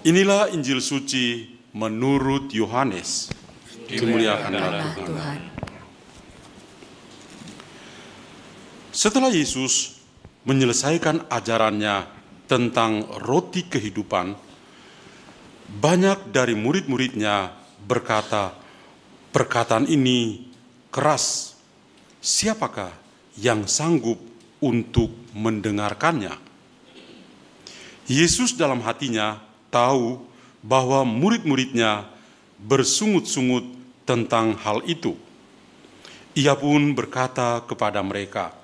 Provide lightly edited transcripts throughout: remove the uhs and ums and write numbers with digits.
Inilah Injil suci menurut Yohanes. Dimuliakanlah Tuhan. Setelah Yesus menyelesaikan ajarannya tentang roti kehidupan, banyak dari murid-muridnya berkata, "Perkataan ini keras. Siapakah yang sanggup untuk mendengarkannya?" Yesus dalam hatinya tahu bahwa murid-muridnya bersungut-sungut tentang hal itu. Ia pun berkata kepada mereka,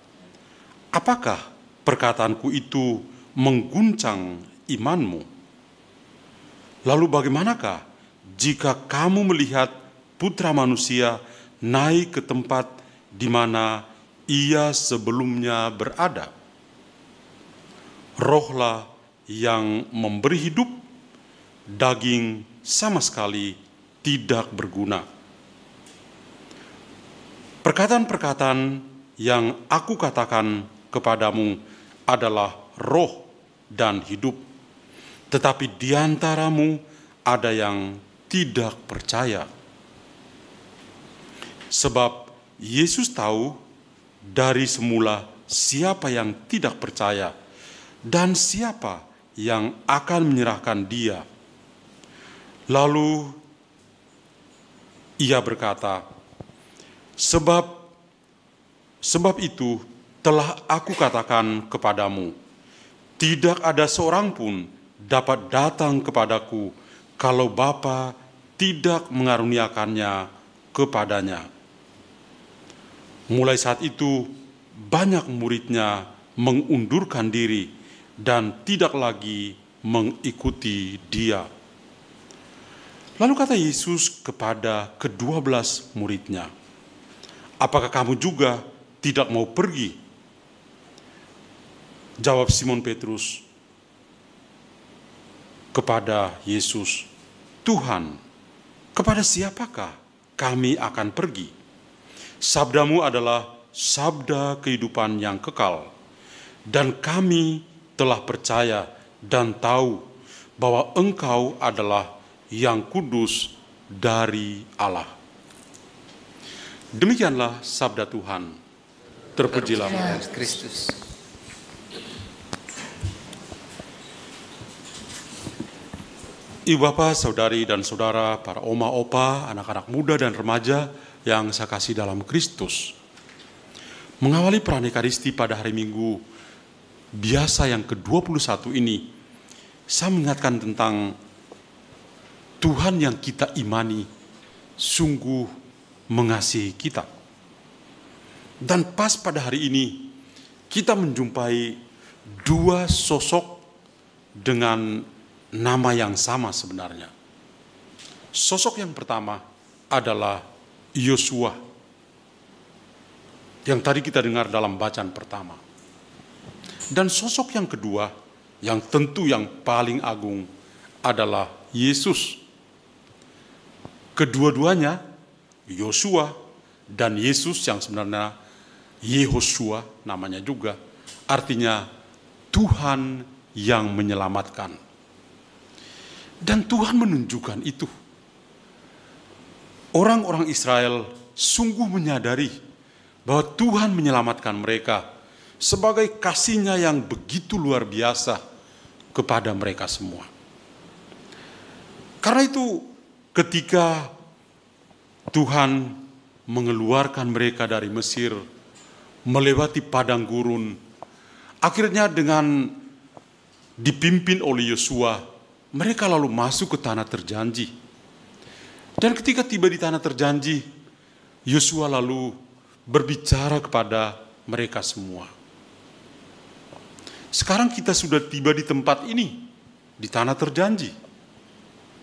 "Apakah perkataanku itu mengguncang imanmu? Lalu bagaimanakah jika kamu melihat Putra Manusia naik ke tempat di mana ia sebelumnya berada? Rohlah yang memberi hidup, daging sama sekali tidak berguna. Perkataan-perkataan yang aku katakan kepadamu adalah roh dan hidup, tetapi di antaramu ada yang tidak percaya." Sebab Yesus tahu dari semula siapa yang tidak percaya dan siapa yang akan menyerahkan dia. Lalu ia berkata, Sebab itu telah aku katakan kepadamu, tidak ada seorang pun dapat datang kepadaku kalau Bapa tidak mengaruniakannya kepadanya." Mulai saat itu banyak muridnya mengundurkan diri dan tidak lagi mengikuti dia. Lalu kata Yesus kepada ke-12 muridnya, "Apakah kamu juga tidak mau pergi?" Jawab Simon Petrus kepada Yesus, "Tuhan, kepada siapakah kami akan pergi? Sabdamu adalah sabda kehidupan yang kekal, dan kami telah percaya dan tahu bahwa Engkau adalah yang kudus dari Allah." Demikianlah sabda Tuhan. Terpujilah Kristus. Ibu bapak, saudari dan saudara, para oma opa, anak-anak muda dan remaja yang saya kasih dalam Kristus. Mengawali peran Ekaristi pada hari Minggu biasa yang ke-21 ini, saya mengingatkan tentang Tuhan yang kita imani sungguh mengasihi kita. Dan pas pada hari ini, kita menjumpai dua sosok dengan nama yang sama sebenarnya. Sosok yang pertama adalah Yosua, yang tadi kita dengar dalam bacaan pertama. Dan sosok yang kedua, yang tentu yang paling agung, adalah Yesus. Kedua-duanya, Yosua dan Yesus yang sebenarnya Yehosua namanya juga, artinya Tuhan yang menyelamatkan. Dan Tuhan menunjukkan itu. Orang-orang Israel sungguh menyadari bahwa Tuhan menyelamatkan mereka sebagai kasih-Nya yang begitu luar biasa kepada mereka semua. Karena itu ketika Tuhan mengeluarkan mereka dari Mesir, melewati padang gurun, akhirnya dengan dipimpin oleh Yosua, mereka lalu masuk ke tanah terjanji. Dan ketika tiba di tanah terjanji, Yosua lalu berbicara kepada mereka semua. Sekarang kita sudah tiba di tempat ini, di tanah terjanji.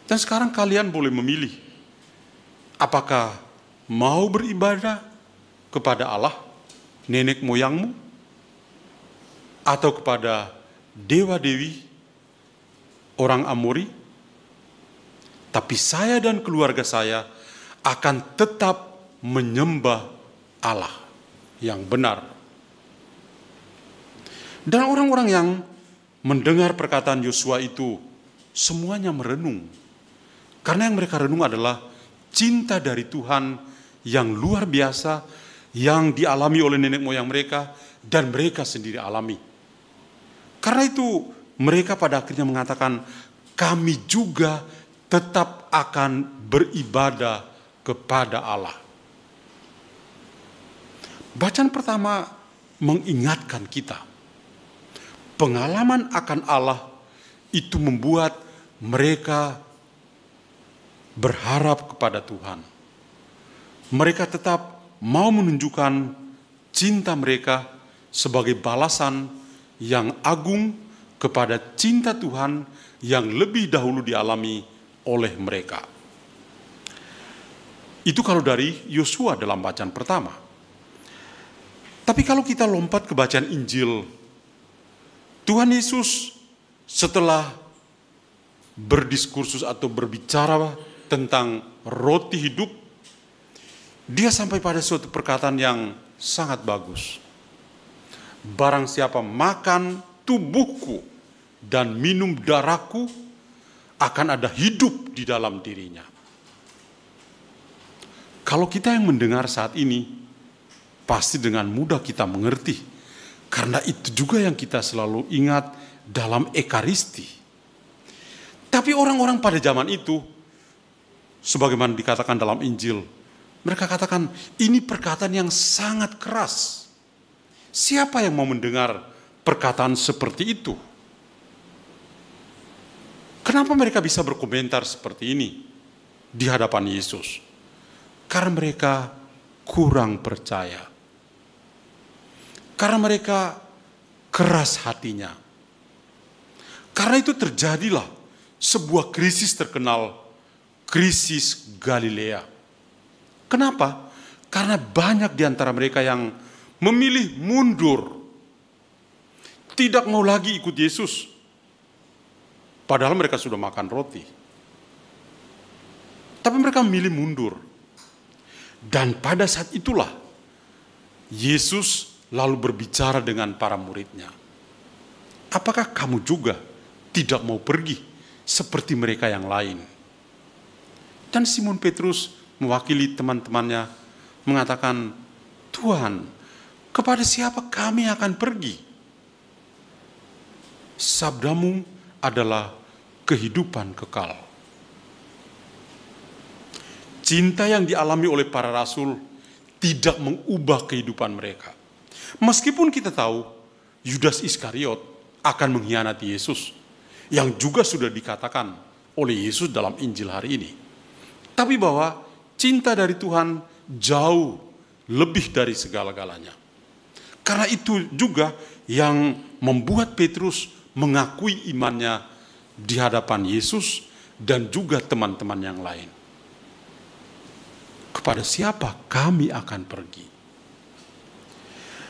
Dan sekarang kalian boleh memilih, apakah mau beribadah kepada Allah, nenek moyangmu, atau kepada dewa-dewi orang Amori? Tapi saya dan keluarga saya akan tetap menyembah Allah yang benar. Dan orang-orang yang mendengar perkataan Yosua itu semuanya merenung. Karena yang mereka renung adalah cinta dari Tuhan yang luar biasa, yang dialami oleh nenek moyang mereka, dan mereka sendiri alami. Karena itu mereka pada akhirnya mengatakan, kami juga tetap akan beribadah kepada Allah. Bacaan pertama mengingatkan kita, pengalaman akan Allah itu membuat mereka berharap kepada Tuhan. Mereka tetap mau menunjukkan cinta mereka sebagai balasan yang agung kepada cinta Tuhan yang lebih dahulu dialami oleh mereka. Itu kalau dari Yosua dalam bacaan pertama. Tapi kalau kita lompat ke bacaan Injil, Tuhan Yesus setelah berdiskursus atau berbicara tentang roti hidup, dia sampai pada suatu perkataan yang sangat bagus. Barang siapa makan tubuhku dan minum darahku, akan ada hidup di dalam dirinya. Kalau kita yang mendengar saat ini, pasti dengan mudah kita mengerti. Karena itu juga yang kita selalu ingat dalam Ekaristi. Tapi orang-orang pada zaman itu, sebagaimana dikatakan dalam Injil, mereka katakan, ini perkataan yang sangat keras. Siapa yang mau mendengar perkataan seperti itu? Kenapa mereka bisa berkomentar seperti ini di hadapan Yesus? Karena mereka kurang percaya. Karena mereka keras hatinya. Karena itu terjadilah sebuah krisis terkenal, krisis Galilea. Kenapa? Karena banyak di antara mereka yang memilih mundur, tidak mau lagi ikut Yesus. Padahal mereka sudah makan roti. Tapi mereka memilih mundur. Dan pada saat itulah Yesus lalu berbicara dengan para muridnya. Apakah kamu juga tidak mau pergi seperti mereka yang lain? Dan Simon Petrus mewakili teman-temannya mengatakan, Tuhan, kepada siapa kami akan pergi? Sabdamu adalah kehidupan kekal. Cinta yang dialami oleh para rasul tidak mengubah kehidupan mereka. Meskipun kita tahu Yudas Iskariot akan mengkhianati Yesus, yang juga sudah dikatakan oleh Yesus dalam Injil hari ini. Tapi bahwa cinta dari Tuhan jauh lebih dari segala-galanya. Karena itu juga yang membuat Petrus mengakui imannya di hadapan Yesus dan juga teman-teman yang lain. Kepada siapa kami akan pergi?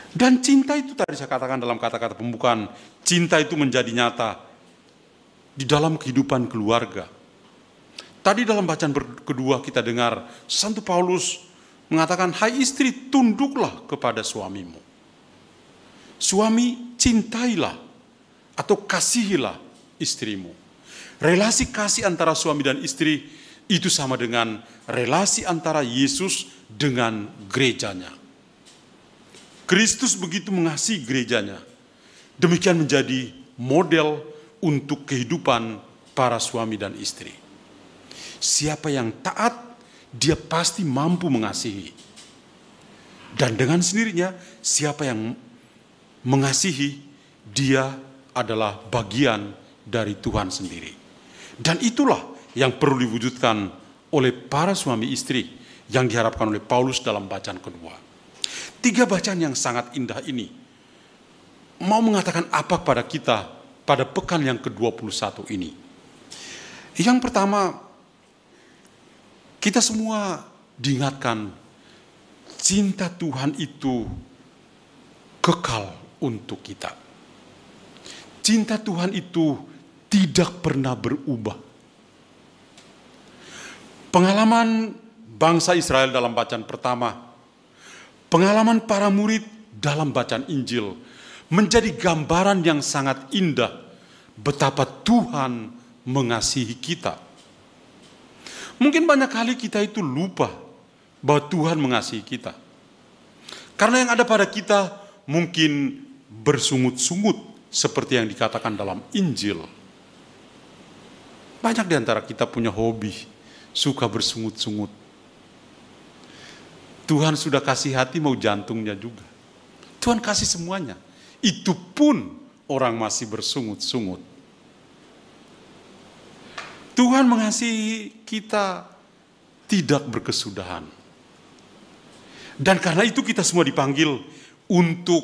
Dan cinta itu tadi saya katakan dalam kata-kata pembukaan, cinta itu menjadi nyata di dalam kehidupan keluarga. Tadi dalam bacaan kedua kita dengar Santo Paulus mengatakan, hai istri, tunduklah kepada suamimu. Suami, cintailah atau kasihilah istrimu. Relasi kasih antara suami dan istri itu sama dengan relasi antara Yesus dengan gerejanya. Kristus begitu mengasihi gerejanya. Demikian menjadi model untuk kehidupan para suami dan istri. Siapa yang taat, dia pasti mampu mengasihi. Dan dengan sendirinya, siapa yang mengasihi, dia adalah bagian dari Tuhan sendiri. Dan itulah yang perlu diwujudkan oleh para suami istri yang diharapkan oleh Paulus dalam bacaan kedua. 3 bacaan yang sangat indah ini mau mengatakan apa pada kita pada pekan yang ke-21 ini. Yang pertama, kita semua diingatkan cinta Tuhan itu kekal untuk kita. Cinta Tuhan itu tidak pernah berubah. Pengalaman bangsa Israel dalam bacaan pertama, pengalaman para murid dalam bacaan Injil menjadi gambaran yang sangat indah betapa Tuhan mengasihi kita. Mungkin banyak kali kita itu lupa bahwa Tuhan mengasihi kita. Karena yang ada pada kita mungkin bersungut-sungut seperti yang dikatakan dalam Injil. Banyak di antara kita punya hobi, suka bersungut-sungut. Tuhan sudah kasih hati, mau jantungnya juga. Tuhan kasih semuanya. Itu pun orang masih bersungut-sungut. Tuhan mengasihi kita tidak berkesudahan. Dan karena itu kita semua dipanggil untuk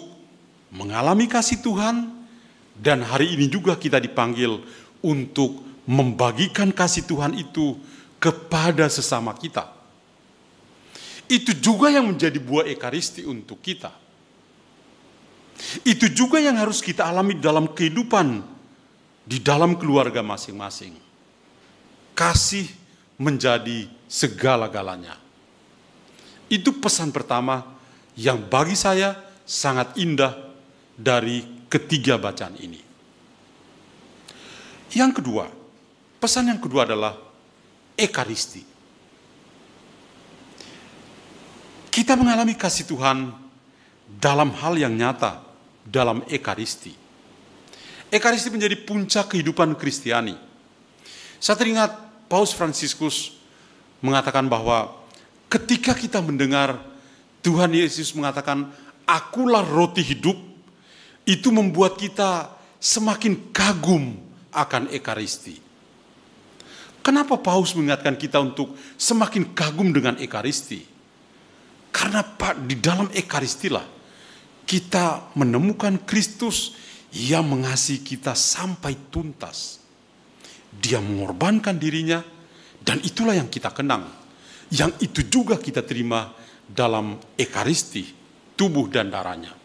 mengalami kasih Tuhan. Dan hari ini juga kita dipanggil untuk membagikan kasih Tuhan itu kepada sesama kita. Itu juga yang menjadi buah Ekaristi untuk kita. Itu juga yang harus kita alami dalam kehidupan di dalam keluarga masing-masing. Kasih menjadi segala-galanya. Itu pesan pertama yang bagi saya sangat indah dari ketiga bacaan ini. Yang kedua, pesan yang kedua adalah Ekaristi. Kita mengalami kasih Tuhan dalam hal yang nyata, dalam Ekaristi. Ekaristi menjadi puncak kehidupan Kristiani. Saya teringat Paus Fransiskus mengatakan bahwa ketika kita mendengar Tuhan Yesus mengatakan, "Akulah roti hidup," itu membuat kita semakin kagum akan Ekaristi. Kenapa Paus mengingatkan kita untuk semakin kagum dengan Ekaristi? Karena di dalam Ekaristilah kita menemukan Kristus yang mengasihi kita sampai tuntas. Dia mengorbankan dirinya, dan itulah yang kita kenang. Yang itu juga kita terima dalam Ekaristi, tubuh dan darahnya.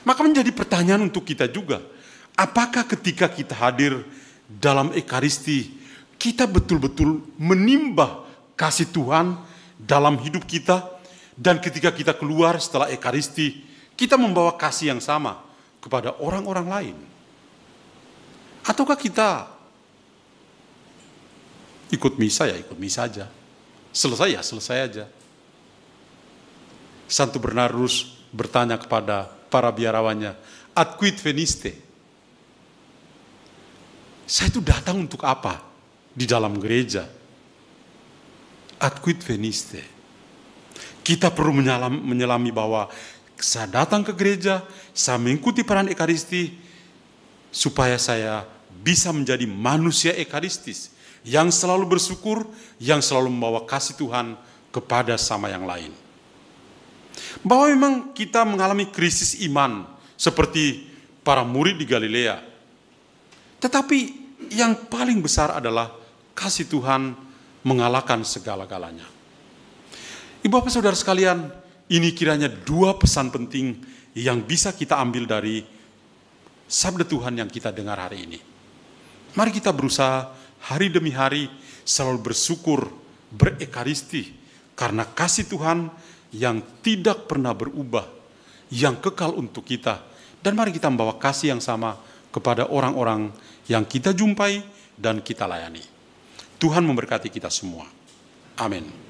Maka menjadi pertanyaan untuk kita juga, apakah ketika kita hadir dalam Ekaristi, kita betul-betul menimba kasih Tuhan dalam hidup kita, dan ketika kita keluar setelah Ekaristi, kita membawa kasih yang sama kepada orang-orang lain? Ataukah kita ikut misa ya ikut misa aja, selesai ya selesai aja? Santo Bernardus bertanya kepada para biarawannya, "Ad quid veniste?" Saya itu datang untuk apa di dalam gereja? Ad quid veniste? Kita perlu menyelami bahwa saya datang ke gereja, saya mengikuti peran Ekaristi, supaya saya bisa menjadi manusia Ekaristis, yang selalu bersyukur, yang selalu membawa kasih Tuhan kepada sama yang lain. Bahwa memang kita mengalami krisis iman, seperti para murid di Galilea. Tetapi yang paling besar adalah kasih Tuhan mengalahkan segala-galanya. Ibu bapak saudara sekalian, ini kiranya dua pesan penting yang bisa kita ambil dari sabda Tuhan yang kita dengar hari ini. Mari kita berusaha hari demi hari selalu bersyukur, berekaristi, karena kasih Tuhan yang tidak pernah berubah, yang kekal untuk kita. Dan mari kita membawa kasih yang sama kepada orang-orang yang kita jumpai dan kita layani. Tuhan memberkati kita semua. Amin.